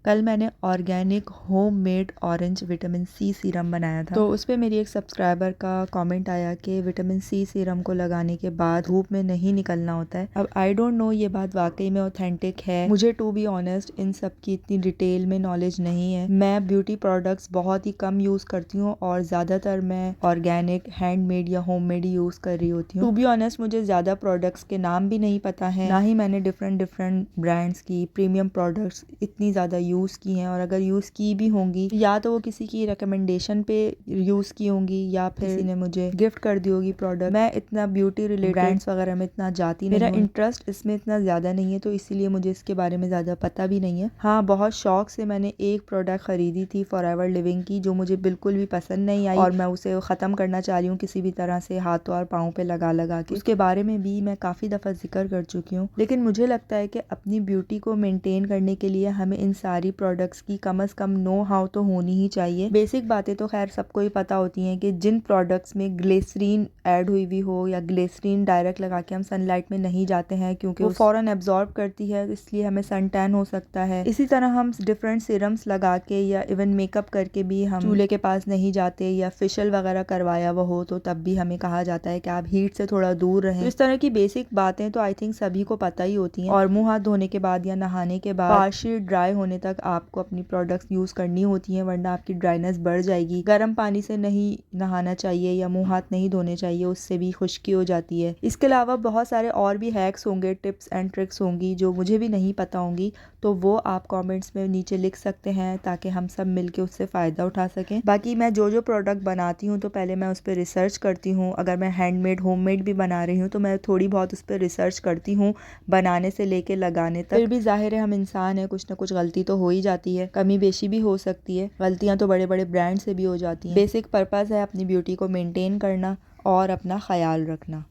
कल मैंने organic homemade orange vitamin C serum बनाया था, तो उस पे मेरी एक सब्सक्राइबर का कमेंट आया कि विटामिन सी सीरम को लगाने के बाद धूप में नहीं निकलना होता है। अब आई डोंट नो ये बात वाकई में ऑथेंटिक है, मुझे टू बी ऑनेस्ट इन सब की इतनी डिटेल में नॉलेज नहीं है। मैं ब्यूटी प्रोडक्ट्स बहुत ही कम यूज़ करती हूँ और ज़्यादातर मैं ऑर्गेनिक हैंडमेड या होममेड ही यूज़ कर रही होती हूँ। टू बी ऑनेस्ट मुझे ज़्यादा प्रोडक्ट्स के नाम भी नहीं पता है, ना ही मैंने डिफरेंट ब्रांड्स की प्रीमियम प्रोडक्ट्स इतनी ज़्यादा यूज़ की हैं, और अगर यूज़ की भी होंगी या तो वो किसी की रिकमेंडेशन पे यूज़ की होंगी या फिर किसी ने मुझे गिफ्ट कर दी होगी प्रोडक्ट। मैं इतना ब्यूटी रिलेटेड ब्रांड्स वगैरह में इतना जाती नहीं, मेरा इंटरेस्ट इसमें इतना ज़्यादा नहीं है, तो इसीलिए मुझे इसके बारे में ज़्यादा पता भी नहीं है। हाँ, बहुत शौक से मैंने एक प्रोडक्ट ख़रीदी थी फॉरएवर लिविंग की, जो मुझे बिल्कुल भी पसंद नहीं आई और मैं उसे ख़त्म करना चाह रही हूँ किसी भी तरह से हाथों और पाँव पे लगा के। उसके बारे में भी मैं काफ़ी दफ़ा जिक्र कर चुकी हूँ, लेकिन मुझे लगता है कि अपनी ब्यूटी को मेंटेन करने के लिए हमें इन सारी प्रोडक्ट्स की कम से कम नो हाउ तो होनी ही चाहिए। बेसिक बातें तो खैर सबको ही पता होती हैं कि जिन प्रोडक्ट्स में ग्लिसरीन ऐड हुई हो या ग्लिसरीन डायरेक्ट लगा के हम सनलाइट में नहीं जाते हैं क्योंकि वो फौरन एब्जॉर्ब करती है, इसलिए हमें सन टैन हो सकता है। इसी तरह हम डिफरेंट सीरम्स लगा के या इवन मेकअप करके भी हम चूल्हे के पास नहीं जाते, या फेशियल वगैरह करवाया हुआ हो तो तब भी हमें कहा जाता है कि आप हीट से थोड़ा दूर रहें। तो इस तरह की बेसिक बातें तो आई थिंक सभी को पता ही होती हैं, और मुंह हाथ धोने के बाद या नहाने के बाद पार्शियल ड्राई होने तक आपको अपनी प्रोडक्ट्स यूज़ करनी होती हैं, वरना आपकी ड्राइनेस बढ़ जाएगी। गर्म पानी से नहीं नहाना चाहिए या मुंह हाथ नहीं धोने चाहिए, उससे भी खुश्की हो जाती है। इसके अलावा बहुत सारे और भी हैक्स होंगे, टिप्स एंड ट्रिक्स होंगी जो मुझे भी नहीं पता होंगी, तो वो आप कमेंट्स में नीचे लिख सकते हैं ताकि हम सब मिलके उससे फ़ायदा उठा सकें। बाकी मैं जो प्रोडक्ट बनाती हूँ तो पहले मैं उस पर रिसर्च करती हूँ। अगर मैं हैंडमेड होममेड भी बना रही हूँ तो मैं थोड़ी बहुत उस पर रिसर्च करती हूँ, बनाने से लेके लगाने तक। फिर भी जाहिर है हम इंसान हैं, कुछ ना कुछ गलती तो हो ही जाती है, कमी बेशी भी हो सकती है। गलतियाँ तो बड़े बड़े ब्रांड से भी हो जाती हैं। बेसिक पर्पज़ है अपनी ब्यूटी को मेंटेन करना और अपना ख्याल रखना।